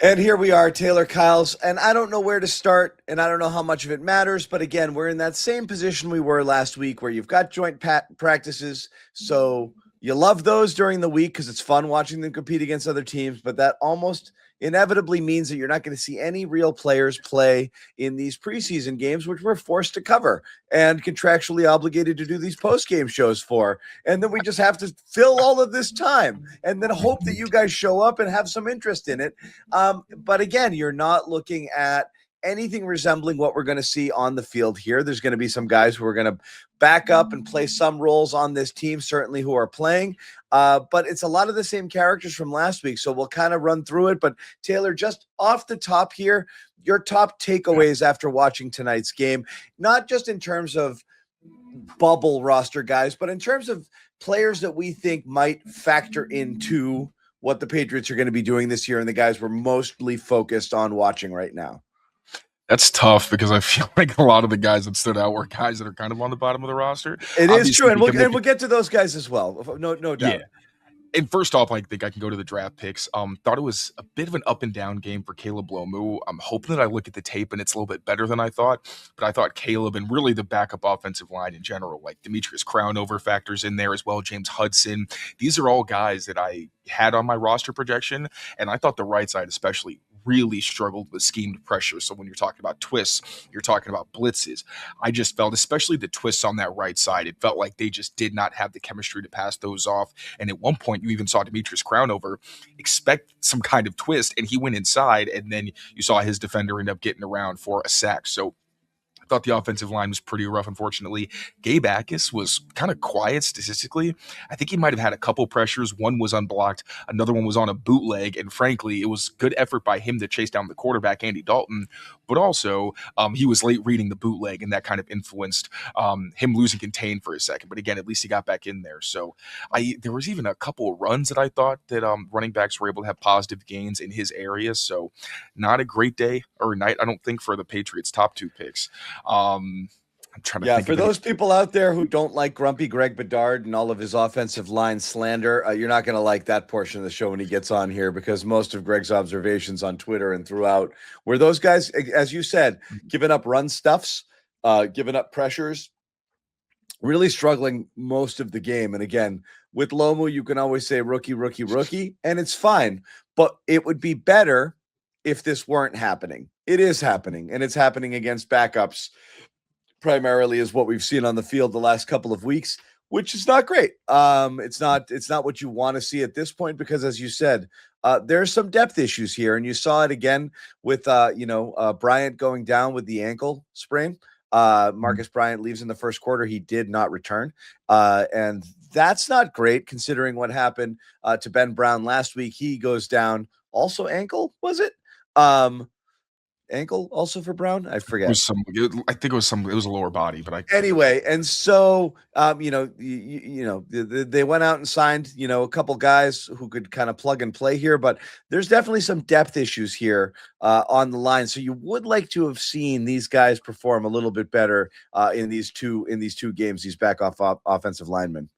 And here we are, Taylor Kyles, and I don't know where to start, and I don't know how much of it matters, but again, we're in that same position we were last week where you've got joint practices, so you love those during the week because it's fun watching them compete against other teams, but that almost inevitably means that you're not going to see any real players play in these preseason games, which we're forced to cover and contractually obligated to do these post-game shows for. And then we just have to fill all of this time and then hope that you guys show up and have some interest in it. But again, you're not looking at anything resembling what we're going to see on the field here. There's going to be some guys who are going to back up and play some roles on this team, certainly who are playing. But it's a lot of the same characters from last week. So we'll kind of run through it. But Taylor, just off the top here, your top takeaways after watching tonight's game, not just in terms of bubble roster guys, but in terms of players that we think might factor into what the Patriots are going to be doing this year and the guys we're mostly focused on watching right now. That's tough because I feel like a lot of the guys that stood out were guys that are kind of on the bottom of the roster. It Obviously, is true, and we'll get to those guys as well. No doubt. Yeah. And first off, I think I can go to the draft picks. Thought it was a bit of an up and down game for Caleb Lomu. I'm hoping that I look at the tape and it's a little bit better than I thought. But I thought Caleb and really the backup offensive line in general, like Demetrius Crownover factors in there as well, James Hudson. These are all guys that I had on my roster projection. And I thought the right side especially really struggled with schemed pressure. So when you're talking about twists, you're talking about blitzes. I just felt, especially the twists on that right side, it felt like they just did not have the chemistry to pass those off. And at one point, you even saw Demetrius Crownover expect some kind of twist, and he went inside, and then you saw his defender end up getting around for a sack. So I thought the offensive line was pretty rough, unfortunately. Gabe Akis was kind of quiet statistically. I think he might have had a couple pressures. One was unblocked. Another one was on a bootleg. And frankly, it was good effort by him to chase down the quarterback, Andy Dalton. But also, he was late reading the bootleg, and that kind of influenced him losing contain for a second. But again, at least he got back in there. So there was even a couple of runs that I thought that running backs were able to have positive gains in his area. So not a great day or night, I don't think, for the Patriots' top two picks. I'm trying to think for those people out there who don't like grumpy Greg Bedard and all of his offensive line slander, you're not going to like that portion of the show when he gets on here, because most of Greg's observations on Twitter and throughout were those guys, as you said, giving up run stuffs, giving up pressures, really struggling most of the game. And again, with Lomu, you can always say rookie, and it's fine, but it would be better if this weren't happening. It is happening, and it's happening against backups primarily, is what we've seen on the field the last couple of weeks, which is not great. It's not what you want to see at this point, because as you said, there's some depth issues here, and you saw it again with Bryant going down with the ankle sprain. Marcus Bryant leaves in the first quarter. He did not return. And that's not great considering what happened to Ben Brown last week. He goes down. Also ankle, was it? Ankle also for Brown? I forget. I think it was a lower body, but anyway. And so, they went out and signed, a couple guys who could kind of plug and play here, but there's definitely some depth issues here on the line. So you would like to have seen these guys perform a little bit better in these two games, these back off offensive linemen.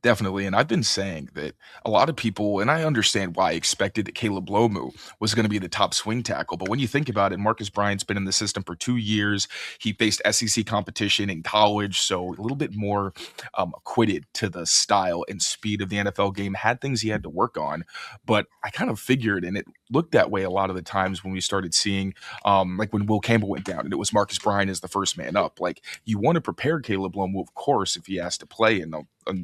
Definitely. And I've been saying that a lot of people, and I understand why, expected that Caleb Lomu was going to be the top swing tackle. But when you think about it, Marcus Bryant's been in the system for 2 years. He faced SEC competition in college, so a little bit more acquitted to the style and speed of the NFL game, had things he had to work on. But I kind of figured, and it looked that way a lot of the times when we started seeing, like when Will Campbell went down and it was Marcus Bryant as the first man up. Like, you want to prepare Caleb Lomu, of course, if he has to play, and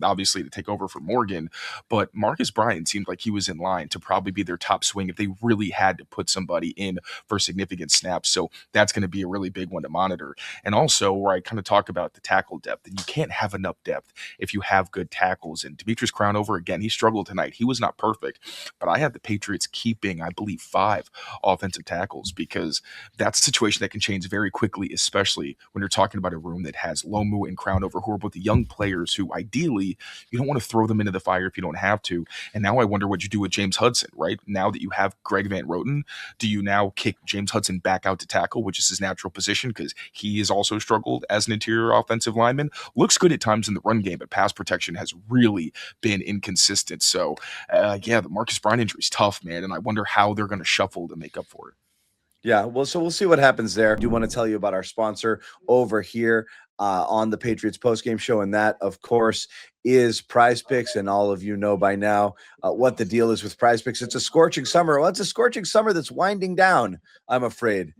obviously to take over for Morgan, but Marcus Bryant seemed like he was in line to probably be their top swing if they really had to put somebody in for significant snaps. So that's going to be a really big one to monitor. And also, where I kind of talk about the tackle depth, and you can't have enough depth if you have good tackles. And Demetrius Crownover, again, he struggled tonight. He was not perfect, but I had the Patriots keeping, I believe, 5 offensive tackles, because that's a situation that can change very quickly, especially when you're talking about a room that has Lomu and Crownover, who are both the young players who ideally you don't want to throw them into the fire if you don't have to. And now I wonder what you do with James Hudson, right? Now that you have Greg Van Roten, do you now kick James Hudson back out to tackle, which is his natural position, because he has also struggled as an interior offensive lineman? Looks good at times in the run game, but pass protection has really been inconsistent. So, the Marcus Bryant injury is tough, man. And I wonder how how they're going to shuffle to make up for it. Yeah, well, so we'll see what happens there. I do want to tell you about our sponsor over here on the Patriots Postgame Show, and that, of course, is Prize Picks. And all of you know by now what the deal is with Prize Picks. It's a scorching summer. Well, it's a scorching summer that's winding down, I'm afraid.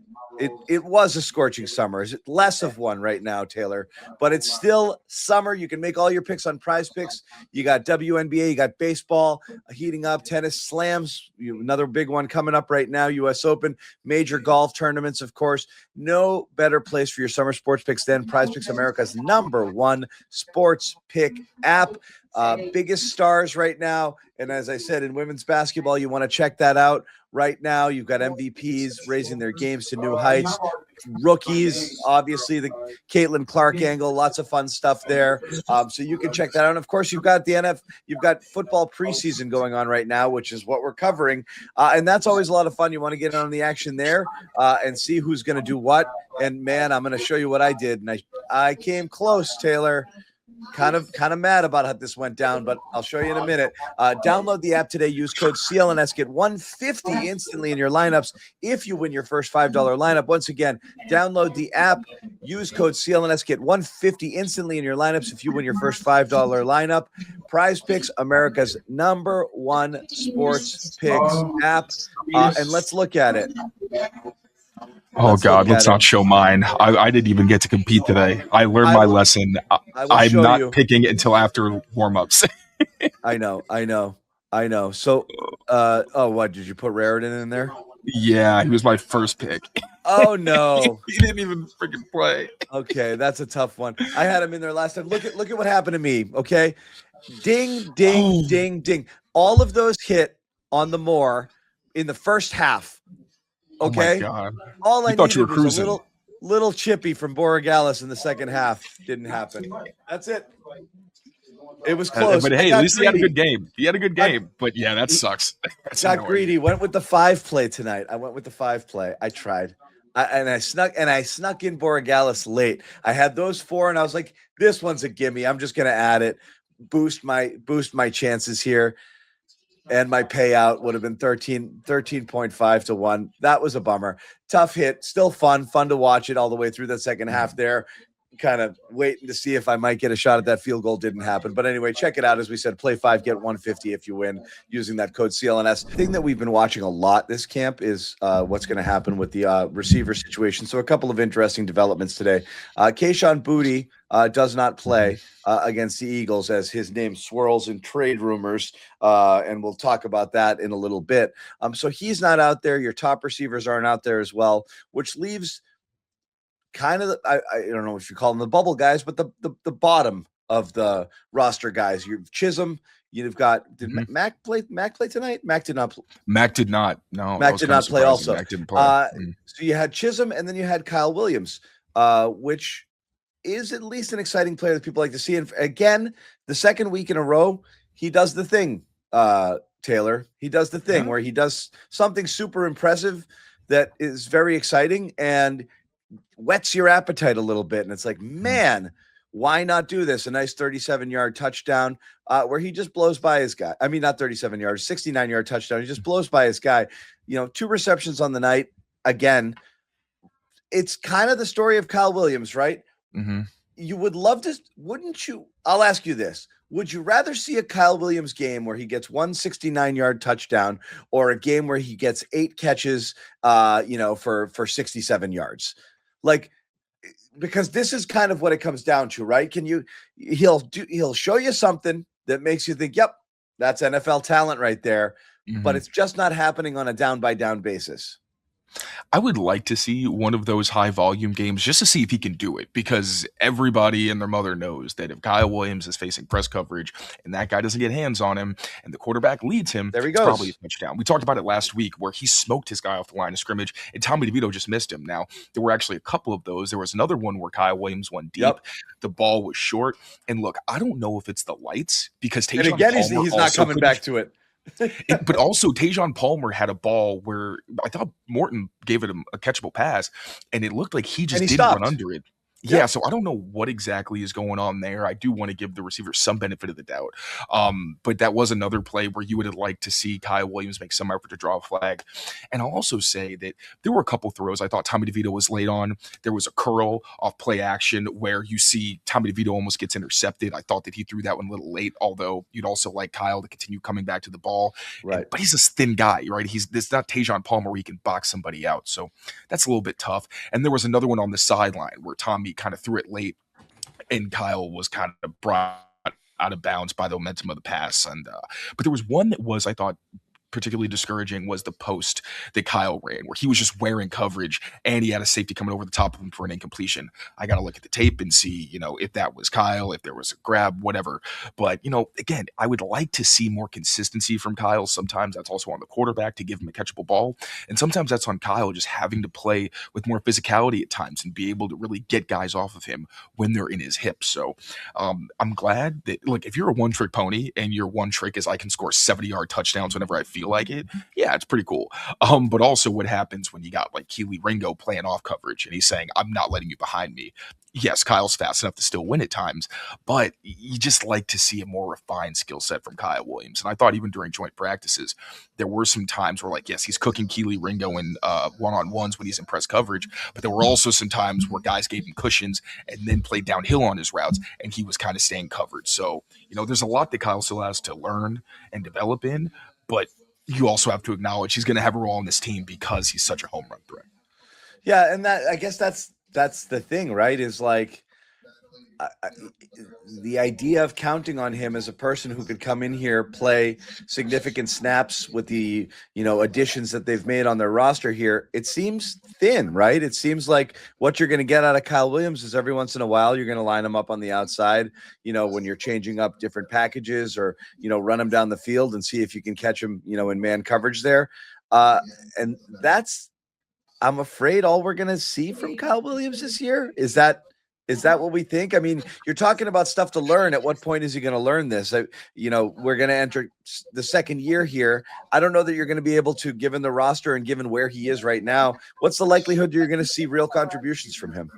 It was a scorching summer. Is it less of one right now, Taylor? But it's still summer. You can make all your picks on Prize Picks. You got WNBA, you got baseball heating up, tennis slams, another big one coming up right now, U.S. Open, major golf tournaments, of course. No better place for your summer sports picks than Prize Picks, America's #1 sports pick app. Biggest stars right now. And as I said, in women's basketball, you want to check that out right now. You've got MVPs raising their games to new heights. Rookies, obviously, the Caitlin Clark angle, lots of fun stuff there. So you can check that out. And of course, you've got the you've got football preseason going on right now, which is what we're covering. And that's always a lot of fun. You want to get in on the action there and see who's going to do what. And man, I'm going to show you what I did. And I came close, Taylor. Kind of mad about how this went down, but I'll show you in a minute. Download the app today. Use code CLNS. Get $150 instantly in your lineups if you win your first $5 lineup. Once again, download the app. Use code CLNS. Get $150 instantly in your lineups if you win your first $5 lineup. Prize Picks, America's #1 sports picks app. And let's look at it. Oh, God, let's not show mine. I didn't even get to compete today. I learned my lesson. I'm not picking until after warm-ups. I know. So, what, did you put Raritan in there? Yeah, he was my first pick. Oh, no. He didn't even freaking play. Okay, that's a tough one. I had him in there last time. Look at what happened to me, okay? Ding, ding, ding, ding. All of those hit on the Moore in the first half. Okay. Oh my God. All I needed was a little chippy from Borregales in the second half. Didn't happen. That's it. It was close. But hey, at least he had a good game. But yeah, that sucks. Got greedy. Went with the 5 play tonight. I went with the 5 play. I tried. I snuck in Borregales late. I had those 4 and I was like, this one's a gimme. I'm just gonna add it. Boost my chances here. And my payout would have been 13.5 to 1. That was a bummer. Tough hit. Still fun to watch it all the way through the second half there. Kind of waiting to see if I might get a shot at that field goal. Didn't happen. But anyway, check it out. As we said, play 5, get 150 if you win using that code CLNS. The thing that we've been watching a lot this camp is what's going to happen with the receiver situation. So a couple of interesting developments today. Kayshon Boutte does not play against the Eagles as his name swirls in trade rumors. And we'll talk about that in a little bit. So he's not out there. Your top receivers aren't out there as well, which leaves kind of, I don't know if you call them the bubble guys, but the bottom of the roster guys. You've Chisholm. You've got Mac play tonight? Mac did not. Mac did not. No, Mac did not play. Also, Mac didn't play. So you had Chisholm, and then you had Kyle Williams, which is at least an exciting player that people like to see. And again, the second week in a row, he does the thing. Taylor, he does the thing where he does something super impressive that is very exciting and whets your appetite a little bit. And it's like, man, why not do this? A nice 37-yard touchdown where he just blows by his guy. I mean, not 37 yards, 69-yard touchdown. He just blows by his guy. 2 receptions on the night. Again, it's kind of the story of Kyle Williams, right? Mm-hmm. You would love to, wouldn't you? I'll ask you this. Would you rather see a Kyle Williams game where he gets 1 69-yard touchdown or a game where he gets 8 catches, for 67 yards? Like, because this is kind of what it comes down to, right? He'll show you something that makes you think, yep, that's NFL talent right there. Mm-hmm. But it's just not happening on a down by down basis. I would like to see one of those high volume games just to see if he can do it, because everybody and their mother knows that if Kyle Williams is facing press coverage and that guy doesn't get hands on him and the quarterback leads him, there he goes. It's probably a touchdown. We talked about it last week where he smoked his guy off the line of scrimmage and Tommy DeVito just missed him. Now, there were actually a couple of those. There was another one where Kyle Williams went deep. Yep. The ball was short. And look, I don't know if it's the lights because Tajon Palmer he's not coming back to it. But also Tajon Palmer had a ball where I thought Morton gave it a catchable pass, and it looked like he just didn't run under it. Yeah, so I don't know what exactly is going on there. I do want to give the receiver some benefit of the doubt. But that was another play where you would have liked to see Kyle Williams make some effort to draw a flag. And I'll also say that there were a couple throws I thought Tommy DeVito was late on. There was a curl off play action where you see Tommy DeVito almost gets intercepted. I thought that he threw that one a little late, although you'd also like Kyle to continue coming back to the ball. Right. But he's a thin guy, right? This not Tajon Palmer where he can box somebody out. So that's a little bit tough. And there was another one on the sideline where Tommy kind of threw it late and Kyle was kind of brought out of bounds by the momentum of the pass. And but there was one that was, I thought, particularly discouraging was the post that Kyle ran, where he was just wearing coverage and he had a safety coming over the top of him for an incompletion. I got to look at the tape and see, if that was Kyle, if there was a grab, whatever. But, again, I would like to see more consistency from Kyle. Sometimes that's also on the quarterback to give him a catchable ball. And sometimes that's on Kyle just having to play with more physicality at times and be able to really get guys off of him when they're in his hips. So I'm glad that, look, if you're a one-trick pony and your one trick is I can score 70-yard touchdowns whenever I feel like it, yeah, it's pretty cool. But also what happens when you got like Keely Ringo playing off coverage and he's saying, I'm not letting you behind me. Yes, Kyle's fast enough to still win at times, but you just like to see a more refined skill set from Kyle Williams. And I thought even during joint practices, there were some times where, like, yes, he's cooking Keely Ringo in one-on-ones when he's in press coverage, but there were also some times where guys gave him cushions and then played downhill on his routes, and he was kind of staying covered. So, there's a lot that Kyle still has to learn and develop in, but you also have to acknowledge he's going to have a role on this team because he's such a home run threat. Yeah, and that, I guess that's the thing, right? Is like the idea of counting on him as a person who could come in here, play significant snaps with the additions that they've made on their roster here. It seems thin, right? It seems like what you're going to get out of Kyle Williams is every once in a while you're going to line him up on the outside, when you're changing up different packages, or run him down the field and see if you can catch him, in man coverage there. And that's, I'm afraid, all we're going to see from Kyle Williams this year. Is that what we think? I mean, you're talking about stuff to learn. At what point is he going to learn this? We're going to enter the second year here. I don't know that you're going to be able to, given the roster and given where he is right now. What's the likelihood you're going to see real contributions from him?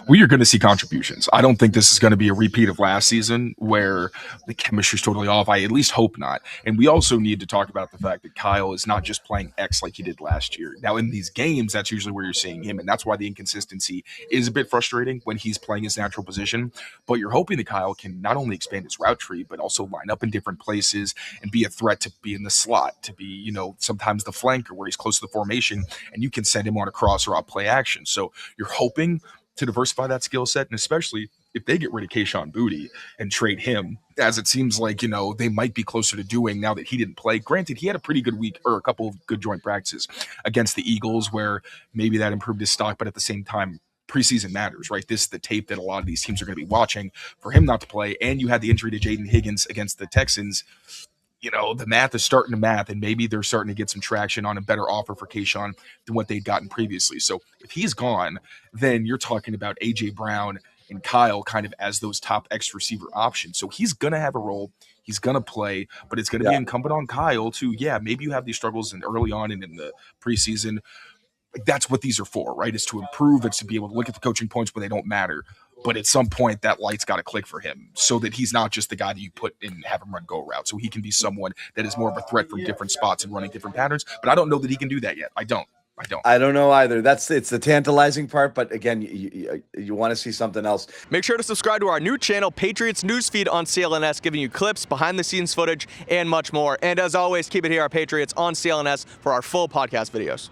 Well, you're going to see contributions. I don't think this is going to be a repeat of last season where the chemistry's totally off. I at least hope not. And we also need to talk about the fact that Kyle is not just playing X like he did last year. Now, in these games, that's usually where you're seeing him, and that's why the inconsistency is a bit frustrating when he's playing his natural position. But you're hoping that Kyle can not only expand his route tree, but also line up in different places and be a threat to be in the slot, to be, sometimes the flanker where he's close to the formation, and you can send him on a cross or out play action. So you're hoping to diversify that skill set, and especially if they get rid of Kayshon Boutte and trade him, as it seems like, they might be closer to doing now that he didn't play. Granted, he had a pretty good week or a couple of good joint practices against the Eagles where maybe that improved his stock, but at the same time, preseason matters, right? This is the tape that a lot of these teams are going to be watching. For him not to play, and you had the injury to Jaden Higgins against the Texans, the math is starting to math, and maybe they're starting to get some traction on a better offer for Kayshon than what they'd gotten previously. So if he's gone, then you're talking about A.J. Brown and Kyle kind of as those top X receiver options. So he's going to have a role. He's going to play, but it's going to be incumbent on Kyle to, maybe you have these struggles early on and in the preseason. That's what these are for, right? It's to improve. It's to be able to look at the coaching points when they don't matter. But at some point, that light's got to click for him so that he's not just the guy that you put in and have him run go route. So he can be someone that is more of a threat from different spots and running different patterns. But I don't know that he can do that yet. I don't know either. It's the tantalizing part. But again, you want to see something else. Make sure to subscribe to our new channel, Patriots Newsfeed on CLNS, giving you clips, behind-the-scenes footage, and much more. And as always, keep it here, our Patriots on CLNS for our full podcast videos.